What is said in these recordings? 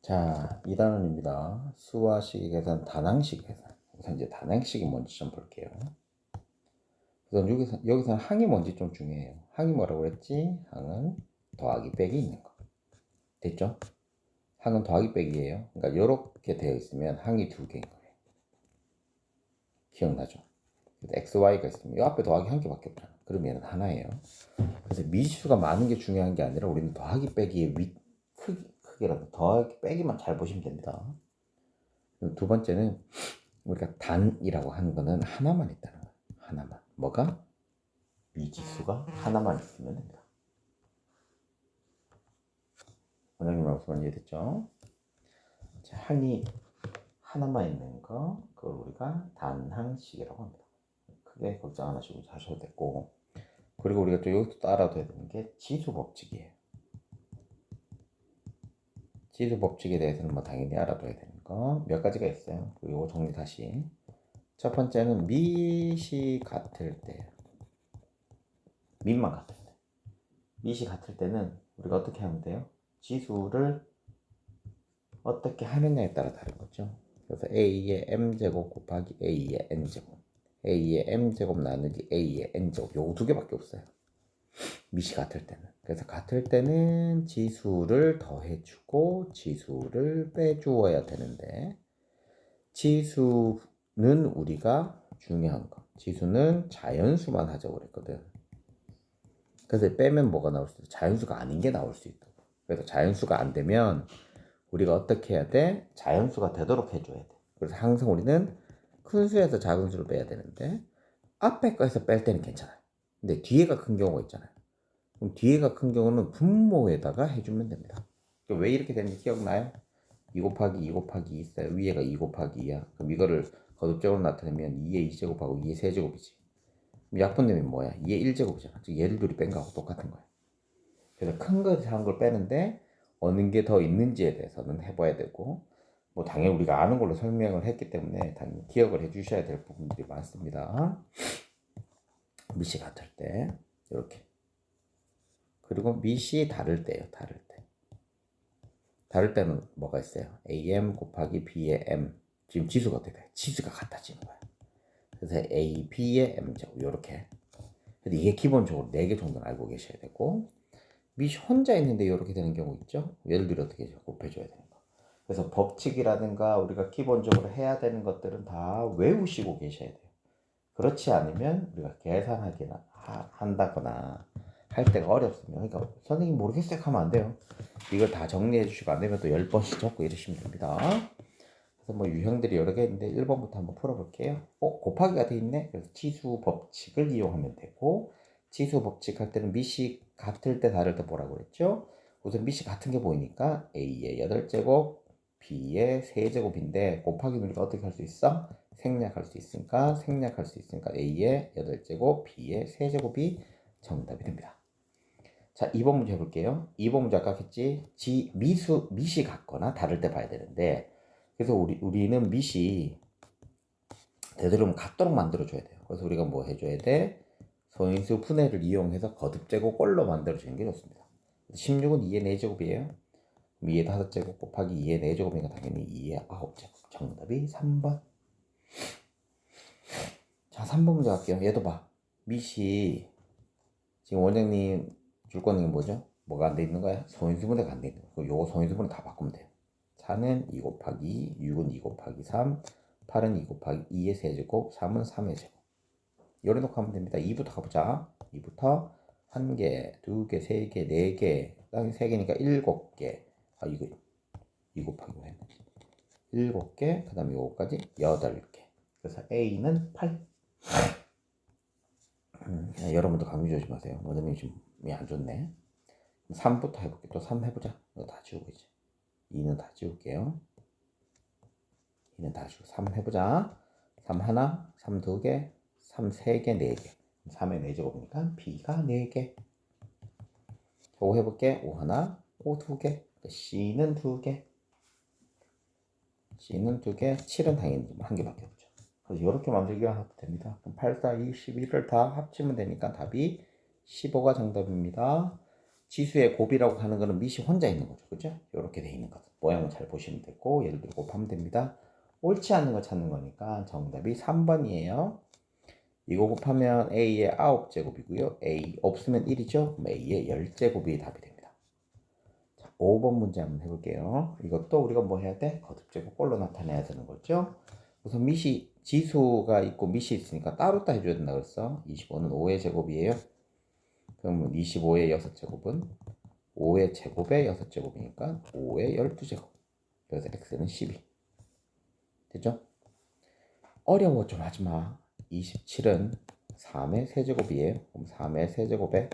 자, 2단원입니다. 수화식 계산, 단항식 계산. 우선 이제 단항식이 뭔지 좀 볼게요. 우선 여기서 항이 뭔지 좀 중요해요. 항이 뭐라고 그랬지? 항은 더하기 빼기 있는 거. 됐죠? 항은 더하기 빼기예요. 그러니까 이렇게 되어 있으면 항이 두 개인 거예요. 기억나죠? 그래서 XY가 있으면 이 앞에 더하기 한 개밖에 없잖아. 그럼 얘는 하나예요. 그래서 미지수가 많은 게 중요한 게 아니라 우리는 더하기 빼기의 크기라도 더하기 빼기만 잘 보시면 됩니다. 두 번째는 우리가 단이라고 하는 거는 하나만 있다는 거예요. 하나만. 뭐가? 미지수가 하나만 있으면 됩니다. 원장님 말씀 이해됐죠? 자, 항이 하나만 있는 거, 그걸 우리가 단항식이라고 합니다. 크게 걱정 안 하시고 하셔도 되고, 그리고 우리가 또 여기서 또 알아둬야 되는 게 지수 법칙이에요. 지수 법칙에 대해서는 뭐 당연히 알아둬야 되는 거 몇 가지가 있어요. 그리고 정리 다시. 첫 번째는 밑이 같을 때, 밑만 같을 때. 밑이 같을 때는 우리가 어떻게 하면 돼요? 지수를 어떻게 하느냐에 따라 다른 거죠. 그래서 a의 m제곱 곱하기 a의 n제곱, a의 m제곱 나누기 a의 n제곱, 요거 두 개밖에 없어요. 밑이 같을 때는. 그래서 같을 때는 지수를 더해주고 지수를 빼주어야 되는데, 지수는 우리가 중요한 거, 지수는 자연수만 하자고 그랬거든. 그래서 빼면 뭐가 나올 수 있어? 자연수가 아닌 게 나올 수 있다고. 그래서 자연수가 안 되면 우리가 어떻게 해야 돼? 자연수가 되도록 해줘야 돼. 그래서 항상 우리는 큰 수에서 작은 수를 빼야 되는데 앞에 거에서 뺄 때는 괜찮아요. 근데 뒤에가 큰 경우가 있잖아요. 그럼 뒤에가 큰 경우는 분모에다가 해주면 됩니다. 왜 이렇게 되는지 기억나요? 2 곱하기 2 곱하기 2 있어요. 위에가 2 곱하기 2야. 그럼 이거를 거듭적으로 나타내면 2의 2제곱하고 2의 세제곱이지. 약분되면 뭐야? 2의 1제곱이잖아. 즉 얘를 둘이 뺀 거하고 똑같은 거야. 그래서 큰 거, 작은 걸 빼는데 어느 게 더 있는지에 대해서는 해봐야 되고, 뭐 당연히 우리가 아는 걸로 설명을 했기 때문에 당연히 기억을 해주셔야 될 부분들이 많습니다. 밑이 같을 때 이렇게. 그리고 밑이 다를 때요. 다를 때. 다를 때는 뭐가 있어요? AM 곱하기 B의 M. 지금 지수가 어떻게 돼? 지수가 같아지는 거야. 그래서 A, B의 M제곱 이렇게. 근데 이게 기본적으로 4개 정도는 알고 계셔야 되고, 밑이 혼자 있는데 이렇게 되는 경우 있죠? 예를 들어 어떻게 곱해줘야 되는 거. 그래서 법칙이라든가 우리가 기본적으로 해야 되는 것들은 다 외우시고 계셔야 돼요. 그렇지 않으면 우리가 계산하기나 한다거나 할 때가 어렵습니다. 그러니까 선생님 모르겠어요 하면 안 돼요. 이걸 다 정리해 주시고 안 되면 또 10번씩 적고 이러시면 됩니다. 그래서 뭐 유형들이 여러 개 있는데 1번부터 한번 풀어볼게요. 곱하기가 돼 있네. 그래서 치수 법칙을 이용하면 되고, 치수 법칙 할 때는 밑이 같을 때 다를 때 뭐라고 그랬죠? 우선 밑이 같은 게 보이니까 a의 8제곱, b의 3제곱인데 곱하기는 우리가 어떻게 할 수 있어? 생략할 수 있으니까 a의 8제곱, b의 3제곱이 정답이 됩니다. 자, 2번 문제 해볼게요. 2번 문제 아까 했지? 밑이 같거나 다를 때 봐야 되는데, 그래서 우리는 밑이 되도록 같도록 만들어줘야 돼요. 그래서 우리가 뭐 해줘야 돼? 소인수 분해를 이용해서 거듭제곱 꼴로 만들어주는 게 좋습니다. 16은 2의 4제곱이에요. 2의 5제곱 곱하기 2의 4제곱이니까 당연히 2의 9제곱. 정답이 3번. 자, 3번 문제 갈게요. 얘도 봐. 밑이 지금 원장님 줄 거는 게 뭐죠? 뭐가 안 돼 있는 거야? 소인수 분해가 안 돼 있는 거야. 그럼 요거 소인수 분해 다 바꾸면 돼요. 4는 2 곱하기 2, 6은 2 곱하기 3, 8은 2 곱하기 2의 세제곱, 3은 3의 제곱. 열어놓고 하면 됩니다. 2부터 가보자. 2부터 1개, 2개, 3개, 4개, 3개니까 7개. 이거 2 곱하기 5 했네. 7개, 그 다음에 요거까지 8개. 그래서 A는 8. 여러분도 감기 조심하세요. 원장님 지금이 안 좋네. 3부터 해볼게. 또 3 해보자. 이거 다 지우고 이제. 2는 다 지울게요. 2는 다 지우고 3 해보자. 3 하나, 3 2개, 3 3개, 4개. 3의 4제곱이니까 B가 4개. 5 해볼게. 5 하나, 5 2개. C는 2개. C는 2개. 7은 당연히 한 개밖에 없죠. 그래서 이렇게 만들기만 해도 됩니다. 그럼 8, 4, 2, 11을 다 합치면 되니까 답이 15가 정답입니다. 지수의 곱이라고 하는 거는 밑이 혼자 있는 거죠. 그죠? 이렇게 돼 있는 것. 모양을 잘 보시면 되고 예를 들어 곱하면 됩니다. 옳지 않는 거 찾는 거니까 정답이 3번이에요. 이거 곱하면 A의 9제곱이고요. A 없으면 1이죠. 그럼 A의 10제곱이 답이 됩니다. 자, 5번 문제 한번 해볼게요. 이것도 우리가 뭐 해야 돼? 거듭제곱 꼴로 나타내야 되는 거죠. 우선 밑이 지수가 있고 밑이 있으니까 따로 해줘야 된다 그랬어. 25는 5의 제곱이에요. 그러면 25의 6제곱은 5의 제곱의 6제곱이니까 5의 12제곱. 그래서 x는 12. 됐죠? 어려워 좀 하지마. 27은 3의 세제곱이에요. 그럼 3의 세제곱에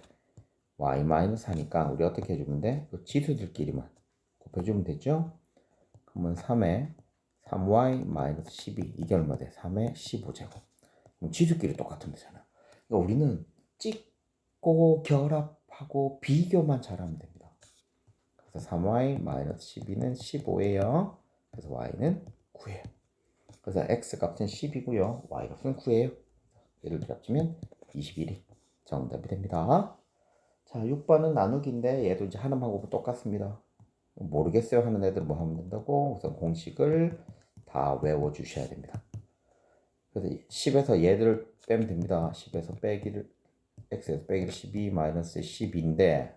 y-4니까 우리 어떻게 해주면 돼? 그 지수들끼리만 곱해주면 되죠? 그러면 3의 3y-12 이게 얼마 돼? 3의 15제곱. 그럼 지수끼리 똑같은 데잖아. 그러니까 우리는 찍고 결합하고 비교만 잘하면 됩니다. 그래서 3y-12는 15예요. 그래서 y는 9예요. 그래서 x 값은 10이고요. y 값은 9예요. 얘를 합치면 21이 정답이 됩니다. 자, 6번은 나누기인데 얘도 이제 하는 방법은 똑같습니다. 모르겠어요 하는 애들 뭐 하면 된다고 우선 공식을 다 외워주셔야 됩니다. 그래서 10에서 얘를 빼면 됩니다. 10에서 빼기를 x에서 빼기를 12 마이너스 10인데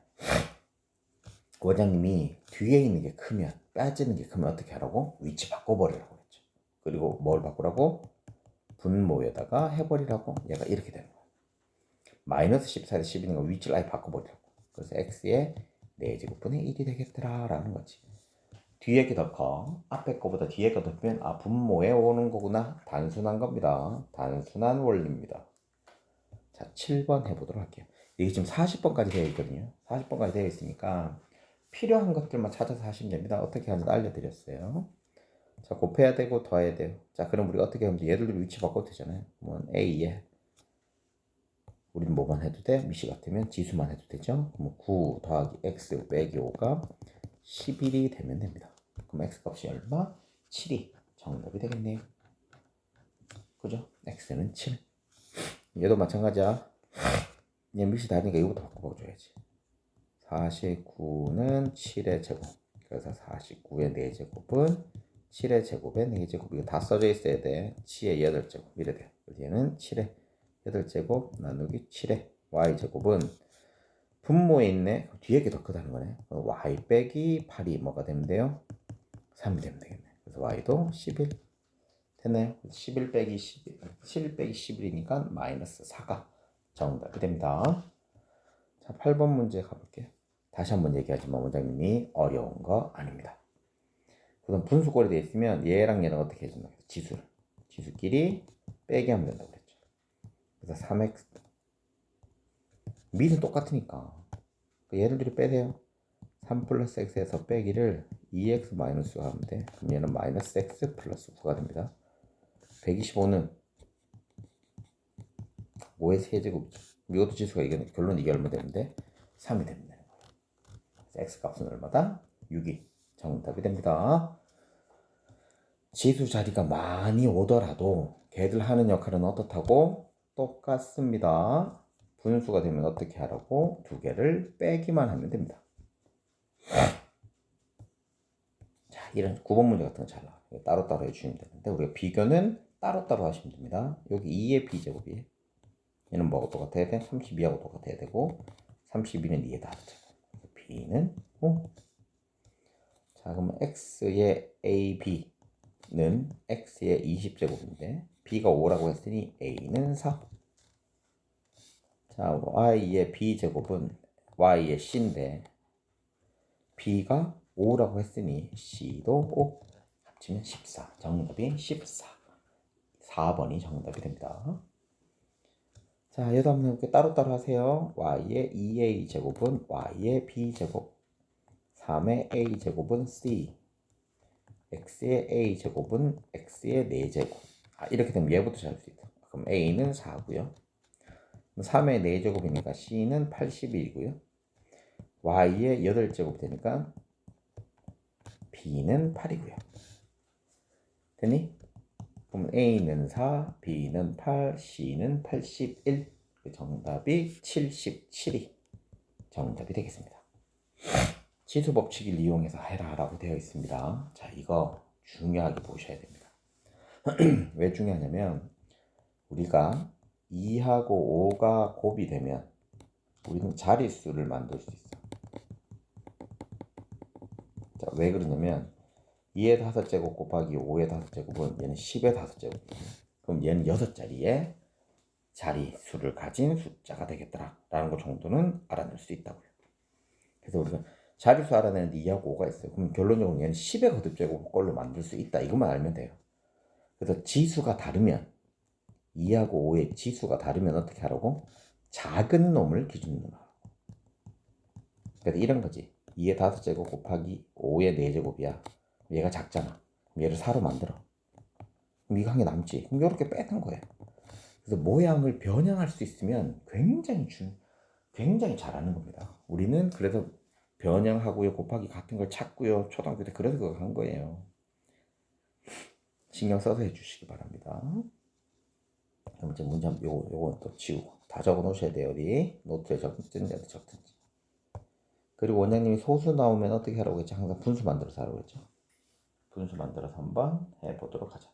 원장님이 뒤에 있는 게 크면 빠지는 게 크면 어떻게 하라고? 위치 바꿔버리라고 했죠. 그리고 뭘 바꾸라고? 분모에다가 해버리라고. 얘가 이렇게 되는 거야. 마이너스 14에서 10이니까 위치를 아예 바꿔버리라고. 그래서 x의 4제곱분의 1이 되겠더라 라는 거지. 뒤에 게 더 커. 앞에 거보다 뒤에 거 더 크면 아 분모에 오는 거구나. 단순한 겁니다. 단순한 원리입니다. 자 7번 해보도록 할게요. 이게 지금 40번까지 되어 있거든요. 40번까지 되어 있으니까 필요한 것들만 찾아서 하시면 됩니다. 어떻게 하는지 알려드렸어요. 자 곱해야 되고 더해야 돼요. 자 그럼 우리가 어떻게 하면 얘들도 위치 바꿔도 되잖아요. 그러면 A에 우리는 뭐만 해도 돼? 미시 같으면 지수만 해도 되죠. 그럼 9 더하기 x 빼기 5가 11이 되면 됩니다. 그럼 x 값이 얼마? 7이 정답이 되겠네요. 그죠? x는 7. 얘도 마찬가지야. 얘 미시 다르니까 이거부터 바꿔줘야지. 49는 7의 제곱. 그래서 49의 4제곱은 7의 제곱의 4제곱. 이거 다 써져 있어야 돼. 7의 8제곱. 이래 돼. 얘는 7의 8제곱 나누기 7의 y제곱은 분모에 있네. 뒤에 게 더 크다는 거네. y 빼기 8이 뭐가 되면 돼요? 3이 되면 되겠네. 그래서 y도 11 됐나요? 11 빼기 11, 7 빼기 11이니까 마이너스 4가 정답이 됩니다. 자, 8번 문제 가볼게요. 다시 한번 얘기하지만 원장님이 어려운 거 아닙니다. 우선 분수꼴이 되어 있으면 얘랑 얘랑 어떻게 해준다? 지수끼리 빼기 하면 된다고 그랬죠. 그래서 3x 미는 똑같으니까 얘를 둘이 빼세요. 3 플러스 x에서 빼기를 2x 마이너스 하면 돼. 그럼 얘는 마이너스 x 플러스 9가 됩니다. 125는 5의 세제곱이죠. 이것도 지수가 이게 결론 이게 얼마 되는데 3이 됩니다. x 값은 얼마다? 6이 정답이 됩니다. 지수 자리가 많이 오더라도 걔들 하는 역할은 어떻다고? 똑같습니다. 분수가 되면 어떻게 하라고? 두 개를 빼기만 하면 됩니다. 자, 이런 9번 문제 같은 거 잘 나와요. 따로따로 해주시면 되는데 우리가 비교는 따로따로 하시면 됩니다. 여기 2의 b제곱이에요. 얘는 뭐하고 똑같아야 돼? 32하고 똑같아야 되고 32는 2에 다르죠. b는 5. 자, 그러면 x의 ab는 x의 20제곱인데 b가 5라고 했으니 a는 4. 자, y의 b제곱은 y의 c인데 b가 5라고 했으니 c도 5. 합치면 14. 정답이 14. 4번이 정답이 됩니다. 자, 얘도 한번 이렇게 따로따로 하세요. y의 2a 제곱은 y의 b제곱, 3의 a 제곱은 c, x의 a 제곱은 x의 4제곱. 아, 이렇게 되면 얘부터 잘 수 있다. 그럼 a는 4고요. 3의 4제곱이니까 c는 81이고요. y의 8제곱 되니까 b는 8이고요. 됐니? 그럼 A는 4, B는 8, C는 81. 정답이 77이 정답이 되겠습니다. 치수 법칙을 이용해서 해라 라고 되어 있습니다. 자, 이거 중요하게 보셔야 됩니다. 왜 중요하냐면 우리가 2하고 5가 곱이 되면 우리는 자릿수를 만들 수 있어. 자, 왜 그러냐면 2의 5제곱 곱하기 5의 5제곱은 얘는 10의 5제곱이거든요. 그럼 얘는 6자리의 자릿수를 가진 숫자가 되겠더라 라는 것 정도는 알아낼 수 있다고요. 그래서 우리가 자릿수 알아내는데 2하고 5가 있어요. 그럼 결론적으로 얘는 10의 거듭제곱 걸로 만들 수 있다. 이것만 알면 돼요. 그래서 지수가 다르면 2하고 5의 지수가 다르면 어떻게 하라고? 작은 놈을 기준으로 하라고. 그러니까 이런 거지. 2의 5제곱 곱하기 5의 4제곱이야. 얘가 작잖아. 그럼 얘를 4로 만들어. 그럼 이거 한 개 남지. 그럼 이렇게 빼는 거예요. 그래서 모양을 변형할 수 있으면 굉장히 잘하는 겁니다. 우리는 그래서 변형하고요, 곱하기 같은 걸 찾고요, 초등학교 때 그래서 그거 한 거예요. 신경 써서 해주시기 바랍니다. 그럼 이제 문제 요거 또 지우고 다 적어 놓으셔야 돼요. 어디 노트에 적든지 어디 적든지. 그리고 원장님이 소수 나오면 어떻게 하라고 했죠? 항상 분수 만들어서 하라고 했죠. 분수 만들어서 한번 해보도록 하자.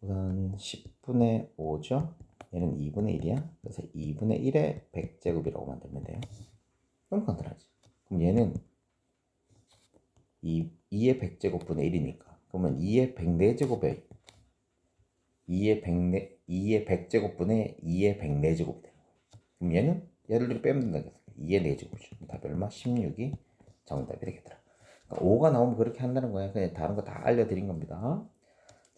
우선 10분의 5죠. 얘는 2분의 1이야. 그래서 2분의 1의 100제곱이라고 만들면 돼요. 너무 간단하지. 그럼 얘는 2의 100제곱분의 1이니까. 그러면 2의 104제곱에 2의 100제곱분의 2의 104제곱이 되는 거예요. 그럼 얘는 얘를 빼면 된다. 2의 4제곱이죠. 답이 얼마? 16이 정답이 되겠더라. 그러니까 5가 나오면 그렇게 한다는 거야. 그냥 다른 거 다 알려드린 겁니다.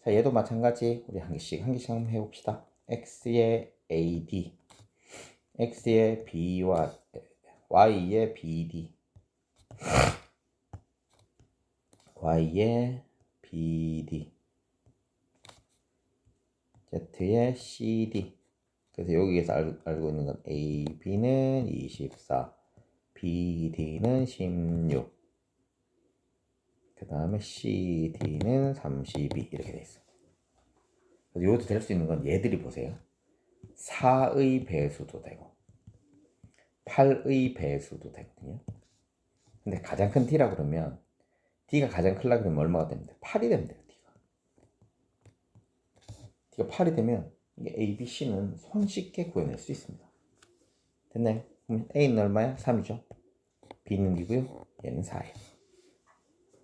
자, 얘도 마찬가지. 우리 한 개씩 한번 해봅시다. x의 AD, x의 B와 y의 BD, y의 BD, z의 CD. 그래서 여기에서 알고 있는 건 AB는 24, BD는 16, 그 다음에 CD는 32 이렇게 돼 있어. 그래서 이것도 될 수 있는 건 얘들이 보세요. 4의 배수도 되고 8의 배수도 되거든요. 근데 가장 큰 T라 그러면 D가 가장 크려 그러면 얼마가 됩니다? 8이 되면 돼요. D가 8이 되면 이게 A, B, C는 손쉽게 구해낼 수 있습니다. 됐나요? 그럼 A는 얼마야? 3이죠. B는 2고요. 얘는 4예요.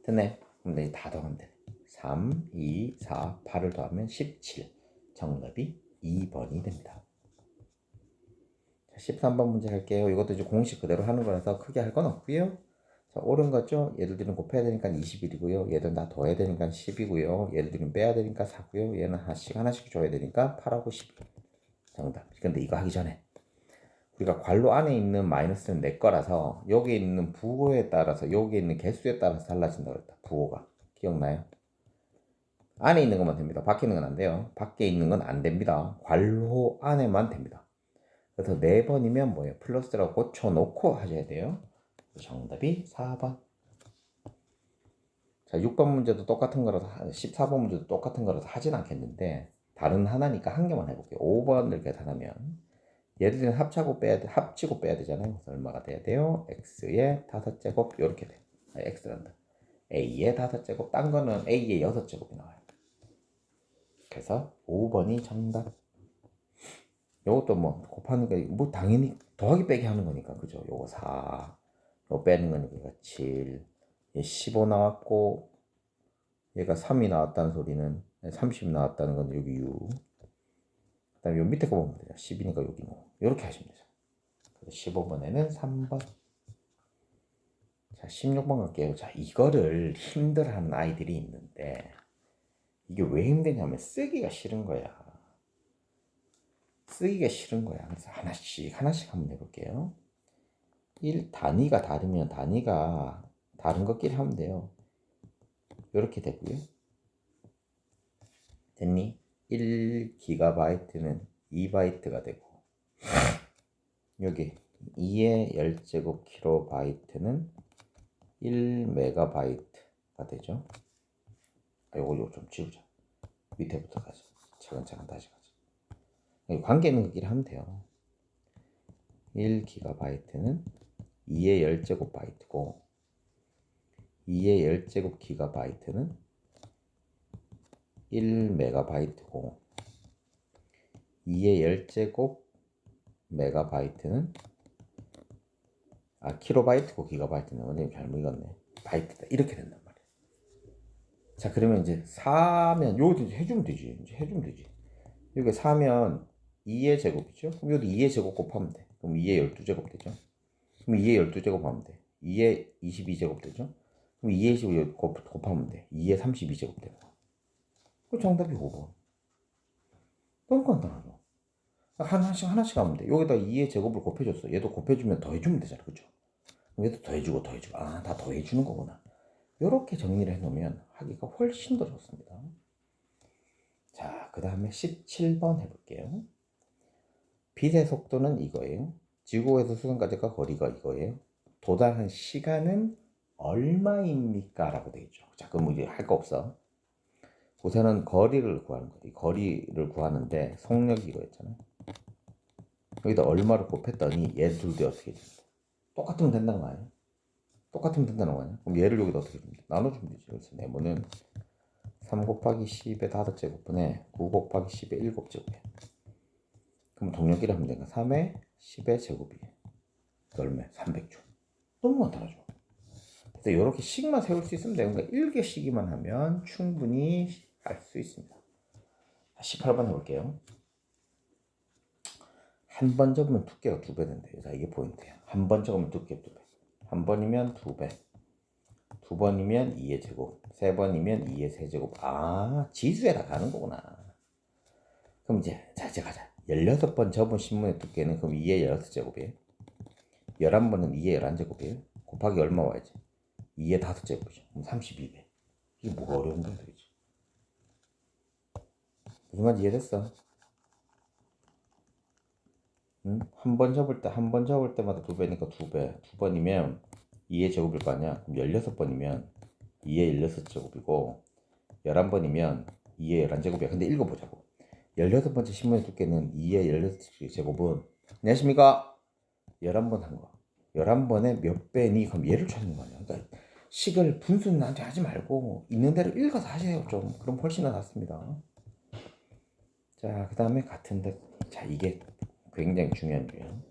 됐나요? 그럼 이제 다 더하면 돼. 3, 2, 4, 8을 더하면 17. 정답이 2번이 됩니다. 자, 13번 문제 할게요. 이것도 이제 공식 그대로 하는 거라서 크게 할 건 없고요. 자, 옳은 거죠? 얘들은 곱해야 되니까 21이고요. 얘들은 다 더해야 되니까 10이고요. 얘들은 빼야 되니까 4고요. 얘는 하나씩 줘야 되니까 8하고 10. 정답. 근데 이거 하기 전에 우리가 괄호 안에 있는 마이너스는 내 거라서 여기 있는 부호에 따라서 여기 있는 개수에 따라서 달라진다고 했다. 부호가. 기억나요? 안에 있는 것만 됩니다. 밖에 있는 건 안 돼요. 밖에 있는 건 안 됩니다. 괄호 안에만 됩니다. 그래서 4번이면 뭐예요? 플러스라고 고쳐놓고 하셔야 돼요. 정답이 4번. 자, 6번 문제도 똑같은 거라서 14번 문제도 똑같은 거라서 하진 않겠는데 다른 하나니까 한 개만 해볼게요. 5번을 계산하면 얘들은 합치고 빼야 되잖아요. 그래서 얼마가 돼야 돼요? x의 5제곱 이렇게 돼. x란다. a의 5제곱. 딴 거는 a의 6제곱이 나와요. 그래서 5번이 정답. 요것도 뭐 곱하는 게 뭐 당연히 더하기 빼기 하는 거니까 그죠? 요거 4, 요거 빼는 거니까 7, 얘 15 나왔고 얘가 3이 나왔다는 소리는 30 나왔다는 건 여기 6. 그다음에 요 밑에 거 보면 돼요. 10이니까 여기 5. 이렇게 하시면 되죠. 그래서 15번에는 3번. 자, 16번 갈게요. 자, 이거를 힘들어하는 아이들이 있는데 이게 왜 힘드냐면 쓰기가 싫은 거야. 그래서 하나씩 한번 해볼게요. 1 단위가 다르면 단위가 다른 것끼리 하면 돼요. 이렇게 되고요. 됐니? 1GB는 2바이트가 되고 여기 2의 10제곱 킬로바이트는 1메가바이트가 되죠. 요거 좀 지우자. 밑에부터 가자. 차근차근 다시 가자. 관계 있는 것끼리 하면 돼요. 1GB는 2의 10제곱 바이트고 2의 10제곱 기가바이트는 1메가바이트고 2의 10제곱 메가바이트는 킬로바이트고 기가바이트는 원장님 잘못 읽었네. 바이트다. 이렇게 된단 말이야. 자, 그러면 이제 4면 요것도 이제 해주면 되지. 이제 해주면 되지. 여기 4면 2의 제곱이죠. 그럼 여기도 2의 제곱 곱하면 돼. 그럼 2의 12제곱 되죠. 그럼 2의 12제곱 하면 돼. 2의 22제곱 되죠. 그럼 2의 25 곱하면 돼. 2의 32제곱 되는 거. 그 정답이 5번. 너무 간단하죠. 하나씩 하면 돼. 여기다 2의 제곱을 곱해줬어. 얘도 곱해주면 더해주면 되잖아. 그죠? 얘도 더해주고 더해주고. 다 더해주는 거구나. 이렇게 정리를 해놓으면 하기가 훨씬 더 좋습니다. 자, 그 다음에 17번 해볼게요. 빛의 속도는 이거예요. 지구에서 수성까지가 거리가 이거예요. 도달한 시간은 얼마입니까? 라고 되어 있죠. 자, 그럼 이제 할 거 없어. 우선은 거리를 구하는 거지. 거리를 구하는데 속력이 이거였잖아. 여기다 얼마를 곱했더니 얘 둘도 어떻게 됩니까? 똑같으면 된다는 거 아니야? 똑같으면 된다는 거 아니야? 그럼 얘를 여기다 어떻게 됩니까? 나눠주면 되지. 그래서 네모는 3 곱하기 10의 5제곱분에 9 곱하기 10의 7제곱이야. 그럼 동력끼리 하면 되니까 3의 10의 제곱이에요. 얼마? 300조. 너무 간단하죠. 그래서 이렇게 식만 세울 수 있으면 되는 거야. 1개씩만 하면 충분히 할 수 있습니다. 18번 해볼게요. 한 번 접으면 두께가 2배 된대요. 자, 이게 포인트예요. 한 번 접으면 두께 2배. 한 번이면 2배. 두 번이면 2의 제곱. 세 번이면 2의 세제곱. 지수에다 가는 거구나. 그럼 이제 가자. 16번 접은 신문의 두께는 그럼 2의 16제곱이에요. 11번은 2의 11제곱이에요. 곱하기 얼마 와야지? 2의 5제곱이죠. 그럼 32배. 이게 뭐가 어려운 거야 도대체? 무슨 말인지 이해됐어? 응? 한 번 접을 때마다 2배니까 2배. 2번이면 2의 제곱일 거 아니야? 그럼 16번이면 2의 16제곱이고 11번이면 2의 11제곱이야. 근데 읽어보자고. 16번째 신문의 두께는 2의 16제곱은 안녕하십니까? 11번 한 거. 11번에 몇 배니? 그럼 얘를 찾는 거 아니야. 그러니까 식을 분수는 나한테 하지 말고 있는 대로 읽어서 하세요. 좀. 그럼 훨씬 더 낫습니다. 자, 그 다음에 같은데. 자, 이게 굉장히 중요한 유형.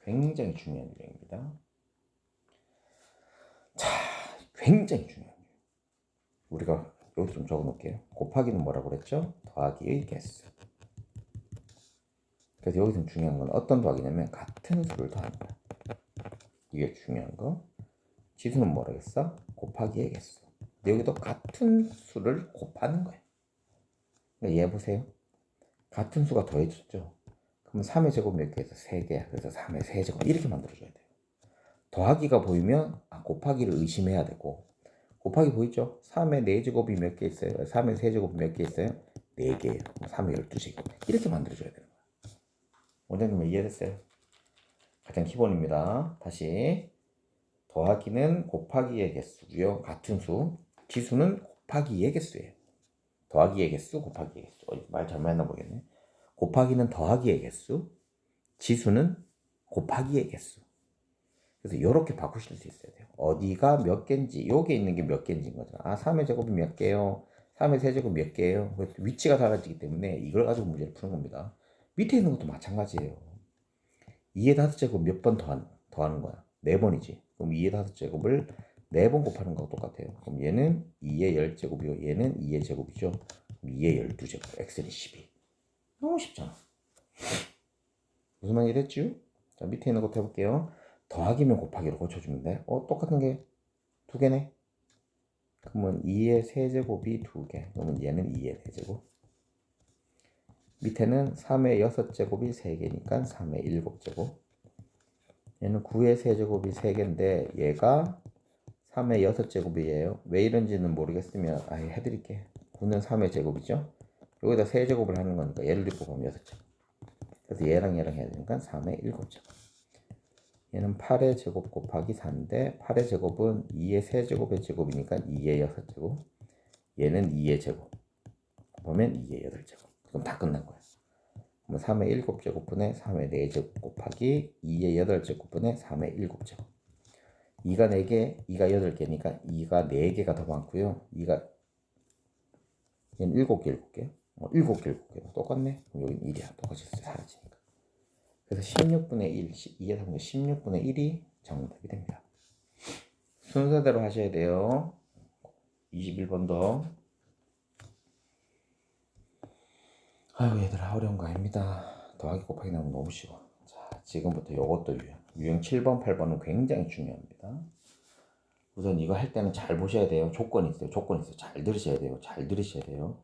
굉장히 중요한 유형입니다. 자, 굉장히 중요한 유형. 우리가 여기 좀 적어 놓을게요. 곱하기는 뭐라고 그랬죠? 더하기의 개수. 그래서 여기서 중요한 건 어떤 더하기냐면 같은 수를 더하는 거야. 이게 중요한 거. 지수는 뭐라고 했어? 곱하기의 개수. 근데 여기도 같은 수를 곱하는 거야. 그러니까 얘 보세요. 같은 수가 더해졌죠. 그럼 3의 제곱 몇 개에서 3개야. 그래서 3의 세제곱 이렇게 만들어줘야 돼요. 더하기가 보이면 곱하기를 의심해야 되고, 곱하기 보이죠? 3의 4제곱이 몇 개 있어요? 3의 세제곱이 몇 개 있어요? 4개예요. 3의 12제곱 이렇게 만들어줘야 되는 거야. 원장님 이해됐어요? 가장 기본입니다. 다시 더하기는 곱하기의 개수고요. 같은 수. 지수는 곱하기의 개수예요. 더하기의 개수, 곱하기의 개수. 말 잘못했나 보겠네. 곱하기는 더하기의 개수, 지수는 곱하기의 개수. 그래서 이렇게 바꾸실 수 있어야 돼요. 어디가 몇 개인지, 여기에 있는 게 몇 개인지인 거죠. 3의 제곱이 몇 개요? 3의 세제곱 몇 개예요? 위치가 달라지기 때문에 이걸 가지고 문제를 푸는 겁니다. 밑에 있는 것도 마찬가지예요. 2의 5제곱 몇 번 더하는 거야? 4번이지. 그럼 2의 5제곱을 4번 곱하는 거하고 똑같아요. 그럼 얘는 2의 10제곱이고 얘는 2의 제곱이죠. 그럼 2의 12제곱, x는 12. 너무 쉽잖아. 무슨 말이 됐죠? 자, 밑에 있는 것도 해볼게요. 더하기면 곱하기로 고쳐주면 돼. 똑같은 게 2개네. 그러면 2의 세제곱이 2개. 그러면 얘는 2의 4제곱. 밑에는 3의 6제곱이 3개니까 3의 7제곱. 얘는 9의 세제곱이 3개인데 얘가 3의 6제곱이에요. 왜 이런지는 모르겠으면 해드릴게. 9는 3의 제곱이죠. 여기다 세제곱을 하는 거니까 얘를 입고 보면 6제곱. 그래서 얘랑 해야 되니까 3의 7제곱. 얘는 8의 제곱 곱하기 4인데 8의 제곱은 2의 세제곱의 제곱이니까 2의 6제곱. 얘는 2의 제곱. 보면 2의 8제곱. 그럼 다 끝난 거야. 그럼 3의 7제곱분의 3의 4제곱 곱하기 2의 8제곱분의 3의 7제곱. 2가 4개, 2가 8개니까 2가 4개가 더 많고요. 2가 얘는 7개, 7개. 7개, 7개. 똑같네. 그럼 여기는 1이야. 똑같이 사라지니까. 그래서 16분의 1, 2의 3분 16분의 1이 정답이 됩니다. 순서대로 하셔야 돼요. 21번 더. 아유 얘들아 어려운 거 아닙니다. 더하기 곱하기 나오면 너무 쉬워. 자 지금부터 요것도 유형 7번 8번은 굉장히 중요합니다. 우선 이거 할 때는 잘 보셔야 돼요. 조건이 있어요. 조건이 있어요. 잘 들으셔야 돼요. 잘 들으셔야 돼요.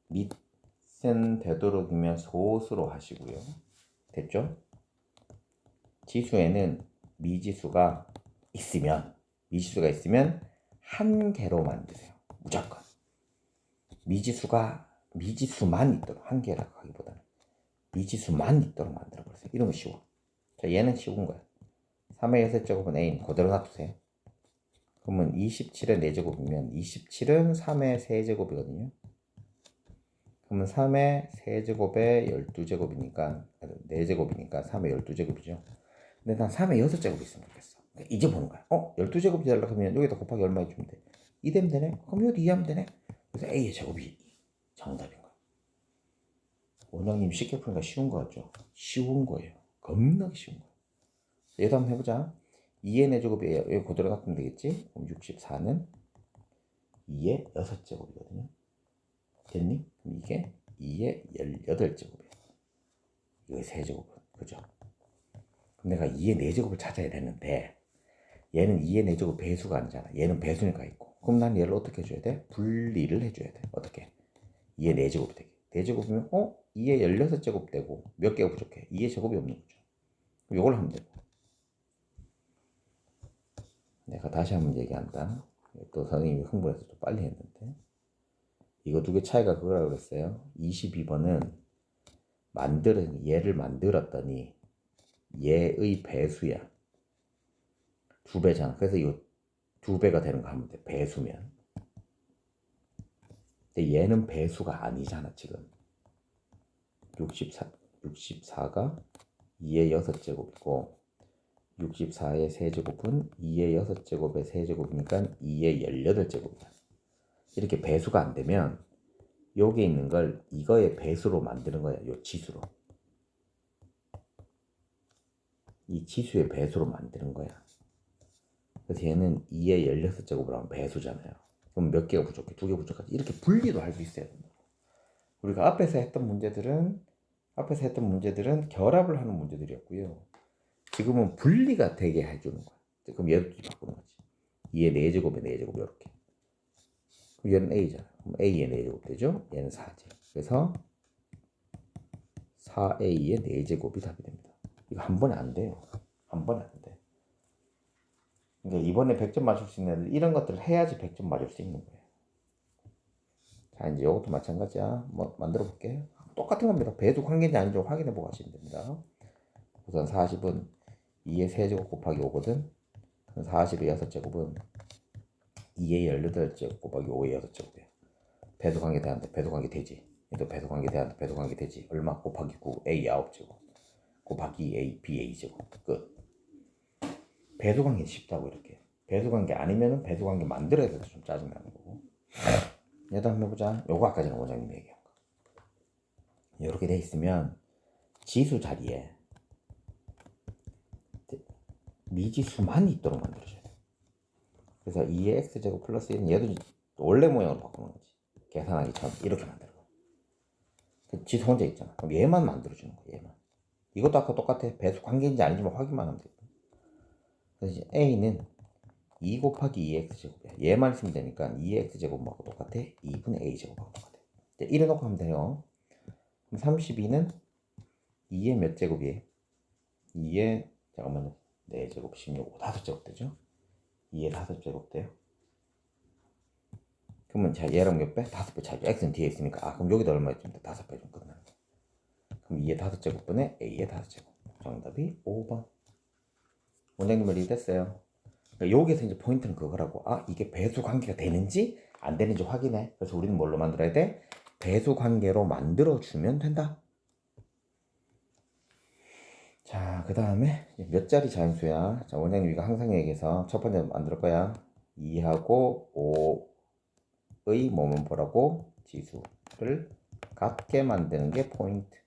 밑은 되도록이면 소수로 하시고요. 됐죠? 지수에는 미지수가 있으면 한 개로 만드세요. 무조건. 미지수만 있도록, 한 개라고 하기보다는 미지수만 있도록 만들어버리세요. 이러면 쉬워. 자, 얘는 쉬운 거야. 3의 6제곱은 A는 그대로 놔두세요. 그러면 27의 4제곱이면 27은 3의 3제곱이거든요. 그러면 3의 3제곱에 12제곱이니까 4제곱이니까 3의 12제곱이죠. 근데 난 3의 6제곱이 있으면 좋겠어. 그러니까 이제 보는 거야. 12제곱이 되려고 하면 여기다 곱하기 얼마 해주면 돼? 2 되면 되네? 그럼 여기 2 하면 되네? 그래서 A의 제곱이 정답인 거야. 원장님 쉽게 푸니까 쉬운 거 같죠? 쉬운 거예요. 겁나게 쉬운 거예요. 얘도 한번 해보자. 2의 4제곱이 여기 그대로 놔두면 되겠지? 그럼 64는 2의 6제곱이거든요. 됐니? 그럼 이게 2의 18제곱이야. 이거 3제곱은. 그죠? 그럼 내가 2의 4제곱을 찾아야 되는데 얘는 2의 4제곱 배수가 아니잖아. 얘는 배수니까 있고. 그럼 난 얘를 어떻게 해줘야 돼? 분리를 해줘야 돼. 어떻게? 2의 4제곱이 되게. 4제곱이면 2의 16제곱 되고 몇 개가 부족해? 2의 제곱이 없는 거죠. 그럼 이걸 하면 되고. 내가 다시 한번 얘기한다. 또 선생님이 흥분해서 좀 빨리 했는데 이거 두 개 차이가 그거라고 그랬어요. 22번은 얘를 만들었더니 얘의 배수야. 2배잖아. 그래서 이거 2배가 되는 거 하면 돼. 배수면. 근데 얘는 배수가 아니잖아 지금. 64가 2의 6제곱이고 64의 세제곱은 2의 6제곱의 세제곱이니까 2의 18제곱이야. 이렇게 배수가 안 되면 여기 있는 걸 이거의 배수로 만드는 거야. 요 지수로. 이 지수의 배수로 만드는 거야. 그래서 얘는 2의 16제곱을 하면 배수잖아요. 그럼 몇 개가 부족해? 2개 부족하지. 이렇게 분리도 할 수 있어야 된다. 우리가 앞에서 했던 문제들은 결합을 하는 문제들이었고요. 지금은 분리가 되게 해주는 거야. 그럼 얘도 바꾸는 거지. 2의 4제곱에 4제곱 이렇게. 그럼 얘는 A잖아. 그럼 A의 4제곱 되죠? 얘는 4제. 그래서 4A의 4제곱이 답이 됩니다. 이거 한 번에 안 돼요. 한 번에 안 돼. 그러니까 이번에 100점 맞출 수 있는 애들 이런 것들을 해야지 100점 맞을 수 있는 거예요. 자 이제 이것도 마찬가지야. 뭐 만들어 볼게. 똑같은 겁니다. 배수 관계인지 아닌지 확인해 보고 하시면 됩니다. 우선 40은 2의 세제곱 곱하기 5거든. 그럼 40의 6제곱은 2의 18제곱 곱하기 5의 6제곱이야. 배수관계 대한테 배수관계 되지. 얘도 배수관계 대한테 배수관계 되지. 얼마? 곱하기 9 A 9제곱 곱하기 A B A제곱. 끝. 배수관계 쉽다고 이렇게. 배수관계 아니면은 배수관계 만들어야 돼서 좀 짜증나는 거고. 얘도 한번 해보자. 요거 아까 전에 원장님이 얘기한 거. 이렇게 돼 있으면 지수 자리에 미지수만 있도록 만들어줘야 돼. 그래서 2의 x제곱 플러스 1은 얘도 원래 모양으로 바꾸는 거지. 계산하기 전 이렇게 만들어. 지수 혼자 있잖아. 그럼 얘만 만들어주는 거야. 얘만. 이것도 아까 똑같아. 배수 관계인지 아닌지만 확인만 하면 돼. 그래서 이제 A는 2 곱하기 2x제곱이야. 얘만 있으면 되니까 2x제곱하고 똑같아. 2분의 a제곱하고 똑같아. 이제 이래놓고 하면 돼요. 그럼 32는 2의 몇 제곱이에요? 2의 잠깐만요. 4제곱 16, 5제곱 되죠? 2의 5제곱 돼요. 그러면 자 얘랑 몇 배? 5배 차이죠. x는 뒤에 있으니까 그럼 여기다 얼마 있으면 돼? 5배 좀 끝나는 거. 그럼 2의 5제곱분의 a의 5제곱. 정답이 5번. 원장님 말 이해됐어요? 그러니까 여기서 이제 포인트는 그거라고. 이게 배수 관계가 되는지 안 되는지 확인해. 그래서 우리는 뭘로 만들어야 돼? 배수 관계로 만들어주면 된다. 자, 그 다음에 몇 자리 자연수야? 자, 원장님 이거 항상 얘기해서 첫 번째 만들 거야. 2하고 5의 뭐뭐 뭐라고? 지수를 같게 만드는 게 포인트.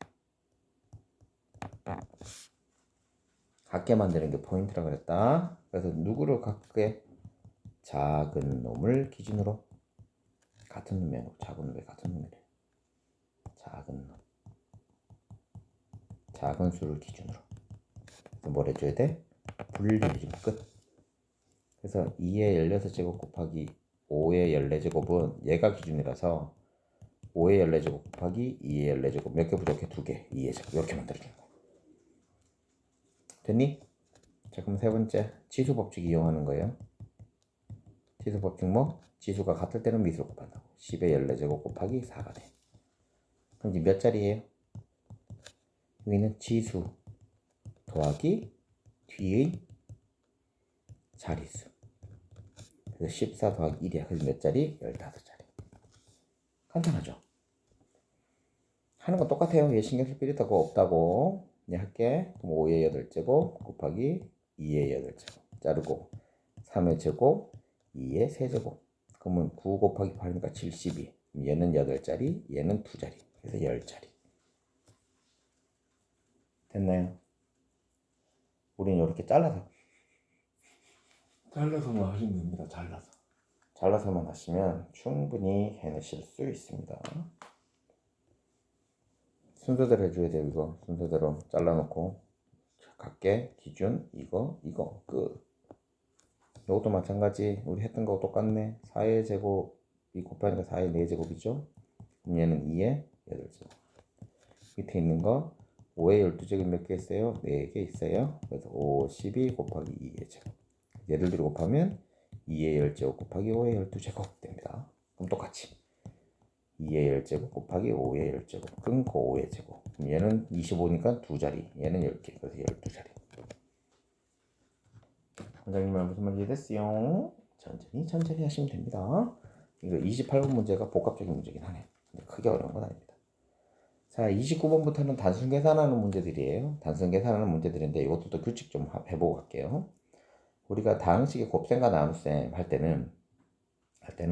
같게 만드는 게 포인트라 그랬다. 그래서 누구를 같게? 작은 놈을 기준으로. 같은 놈이 아니고 작은 놈이 같은 놈이래. 작은 놈. 작은 수를 기준으로. 뭘 해줘야 돼? 분리해주면 끝. 그래서 2의 16제곱 곱하기 5의 14제곱은 얘가 기준이라서 5의 14제곱 곱하기 2의 14제곱 몇 개 부족해? 2개. 2의 제곱 이렇게 만들어주는 거야. 됐니? 자, 그럼 세 번째 지수 법칙 이용하는 거예요. 지수 법칙 뭐? 지수가 같을 때는 미수를 곱한다고. 10의 14제곱 곱하기 4가 돼. 그럼 이제 몇 자리예요? 여기는 지수 더하기 뒤의 자리수. 그래서 14 더하기 1이야. 그래서 몇 자리? 15자리. 간단하죠? 하는 건 똑같아요. 얘 신경 쓸 필요 있다고 없다고. 이제 할게. 그럼 5의 8제곱 곱하기 2의 8제곱 자르고 3의 제곱 2의 세제곱. 그러면 9 곱하기 8이니까 72. 얘는 8자리, 얘는 2자리. 그래서 10자리. 됐나요? 우리는 이렇게 잘라서만 하시면 됩니다. 잘라서만 하시면 충분히 해내실 수 있습니다. 순서대로 해줘야 돼요. 이거 순서대로 잘라놓고 각계 기준 이거 끝. 이것도 마찬가지. 우리 했던 거 똑같네. 4의 제곱이 곱하니까 4의 4제곱이죠. 그럼 얘는 2의 8제곱. 밑에 있는 거 5의 12제곱 몇 개 있어요? 4개 있어요. 그래서 5, 12 곱하기 2의 제곱. 얘를 둘이 곱하면 2의 10제곱 곱하기 5의 12제곱 됩니다. 그럼 똑같이 2의 10제곱 곱하기 5의 10제곱 끊고 5의 제곱. 그럼 얘는 25니까 2자리, 얘는 10개. 그래서 12자리. 원장님 말 무슨 말인지 이해됐어요? 천천히 하시면 됩니다. 이거 28번 문제가 복합적인 문제긴 하네. 근데 크게 어려운 건 아닙니다. 자, 29번부터는 단순 계산하는 문제들이에요. 단순 계산하는 문제들인데 이것도 또 규칙 좀 해보고 갈게요. 우리가 다항식의 곱셈과 나눗셈 할 때는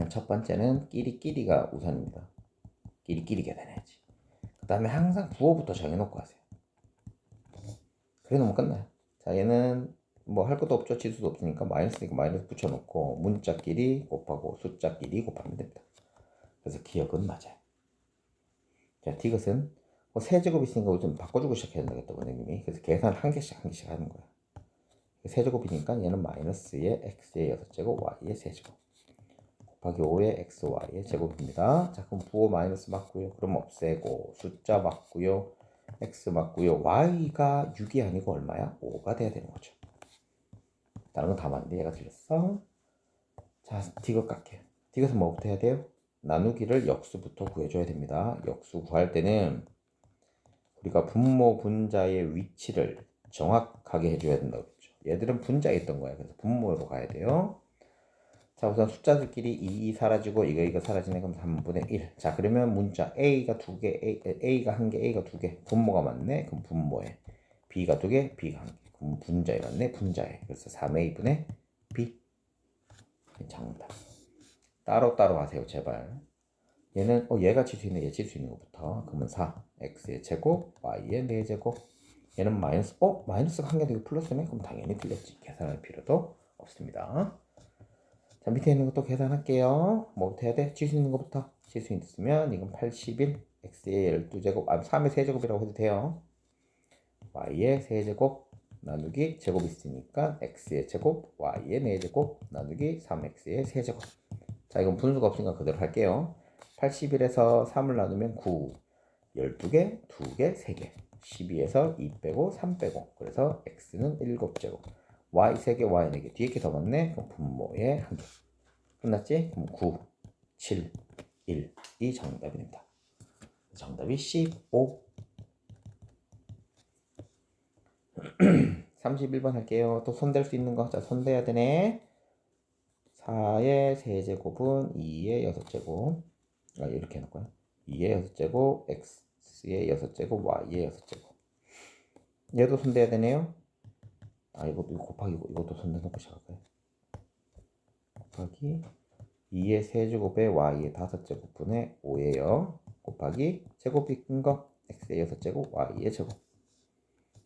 첫 번째는 끼리끼리가 우선입니다. 끼리끼리 계산해야지. 그 다음에 항상 부호부터 정해놓고 하세요. 그래 놓으면 끝나요. 자, 얘는 뭐 할 것도 없죠. 지수도 없으니까 마이너스니까 마이너스 붙여놓고 문자끼리 곱하고 숫자끼리 곱하면 됩니다. 그래서 기억은 맞아요. 자, 디귿은 뭐 세제곱 있으니까 좀 바꿔주고 시작해야 된다겠다 원장님이. 그래서 계산 한 개씩 하는 거야. 세제곱이니까 얘는 마이너스의 x의 6제곱 y의 세제곱 곱하기 5의 x, y의 제곱입니다. 자, 그럼 부호 마이너스 맞고요. 그럼 없애고 숫자 맞고요. x 맞고요. y가 6이 아니고 얼마야? 5가 돼야 되는 거죠. 다른 건 다 맞는데 얘가 틀렸어. 자, 디귿 깎게요. 디귿은 뭐부터 해야 돼요? 나누기를 역수부터 구해줘야 됩니다. 역수 구할 때는 우리가 분모 분자의 위치를 정확하게 해줘야 된다고 했죠. 얘들은 분자에 있던 거야. 그래서 분모로 가야 돼요. 자, 우선 숫자들끼리 2 사라지고 이거 사라지네. 그럼 3분의 1. 자, 그러면 문자 A가 2개, A가 1개, A가 2개. 분모가 맞네. 그럼 분모에 B가 2개, B가 1개. 그럼 분자에 맞네. 분자에. 그래서 3A분의 B. 정답. 따로따로 하세요, 제발. 얘는 얘가 지수 있네. 얘 지수 있는 것부터. 그러면 4. X의 제곱, Y의 4제곱. 얘는 마이너스. 마이너스가 한 개 되고 플러스네. 그럼 당연히 틀렸지. 계산할 필요도 없습니다. 자, 밑에 있는 것도 계산할게요. 뭐부터 해야 돼? 지수 있는 것부터. 지수 있으면 이건 81, x의 12제곱, 3의 세제곱이라고 해도 돼요. y의 세제곱 나누기 제곱 있으니까 x의 제곱, y의 4제곱 나누기 3x의 세제곱. 자, 이건 분수가 없으니까 그대로 할게요. 81에서 3을 나누면 9, 12개, 2개, 3개. 12에서 2 빼고 3 빼고. 그래서 x는 7제곱. y 3개, y 4개. 뒤에 게 더 많네. 그럼 분모에 1개. 끝났지? 그럼 9, 7, 1. 이 정답이 됩니다. 정답이 15. 31번 할게요. 또 손댈 수 있는 거. 자, 손대야 되네. 4의 세제곱은 2의 6제곱. 이렇게 해놓을까요? 2의 6제곱, x의 6제곱, y의 6제곱. 얘도 손대야 되네요. 아, 이것도 곱하기 이것도 손대놓고 시작할까요? 곱하기 2의 세제곱에 y의 5제곱분의 5예요. 곱하기 제곱이 큰 거 x의 6제곱 y의 제곱.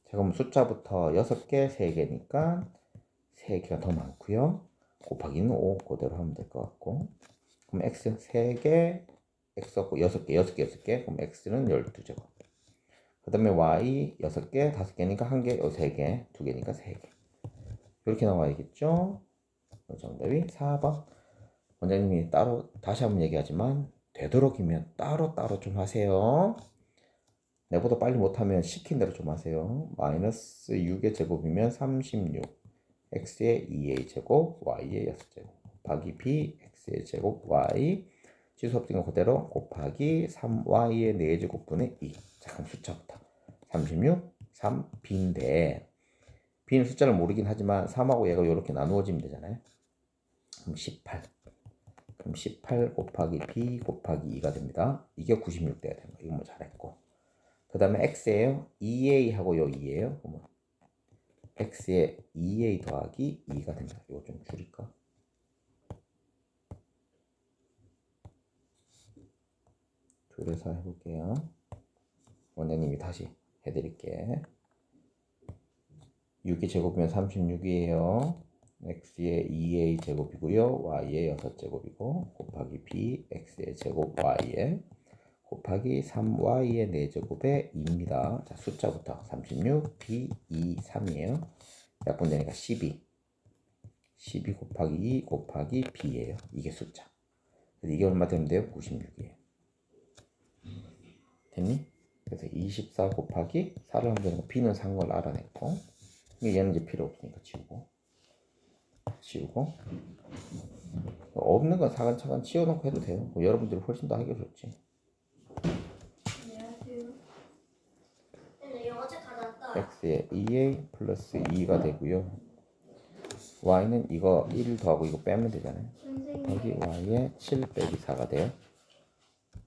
자, 그럼 숫자부터 6개, 3개니까 3개가 더 많고요. 곱하기는 5 그대로 하면 될 것 같고. 그럼 x 3개, x 없고 6개, 6개, 6개. 그럼 x는 12제곱. 그 다음에 y 6개, 5개니까 1개, 3개, 2개니까 3개. 이렇게 나와야겠죠? 정답이 4번. 원장님이 따로 다시 한번 얘기하지만 되도록이면 따로따로 좀 하세요. 내보다 빨리 못하면 시킨 대로 좀 하세요. 마이너스 6의 제곱이면 36 x의 2의 제곱 y의 6제곱 곱하기 b x의 제곱 y 지수 합증은 그대로 곱하기 3y의 4제곱분의 2. 자, 그럼 숫자부터 36, 3, b인데 b는 숫자를 모르긴 하지만 3하고 얘가 이렇게 나누어지면 되잖아요. 그럼 18. 그럼 18 곱하기 b 곱하기 2가 됩니다. 이게 96 돼야 되는 거예요. 이거 뭐 잘했고. 그 다음에 x예요. 2a하고 요 2예요. 그러면 x에 2a 더하기 2가 됩니다. 이거 좀 줄일까? 줄여서 해볼게요. 원장님이 다시 해드릴게. 6의 제곱이면 36이에요. x의 2a 제곱이고요. y의 6제곱이고 곱하기 b x의 제곱 y의 곱하기 3y의 4제곱의 2입니다. 자, 숫자부터 36, b, 2, 3이에요. 약분되니까 12. 12 곱하기 2 곱하기 b예요. 이게 숫자. 그래서 이게 얼마 되면 돼요? 96이에요. 됐니? 그래서 24 곱하기 4를 하면 되는 거 b는 산 걸 알아냈고 얘는 이제 필요 없으니까 지우고 없는 건 차근차근 치워놓고 해도 돼요. 뭐 여러분들이 훨씬 더 하기 좋지. x의 2a 플러스 2가 되고요. y는 이거 1 더하고 이거 빼면 되잖아요. 여기 y의 7 빼기 4가 돼요.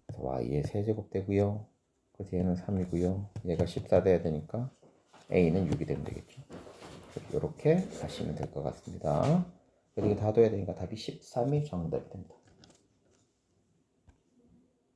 그래서 y의 세제곱 되고요. 그래서 얘는 3이고요. 얘가 14 돼야 되니까 a는 6이 되면 되겠죠. 이렇게 하시면 될 것 같습니다. 그리고 다 둬야 되니까 답이 13이 정답이 됩니다.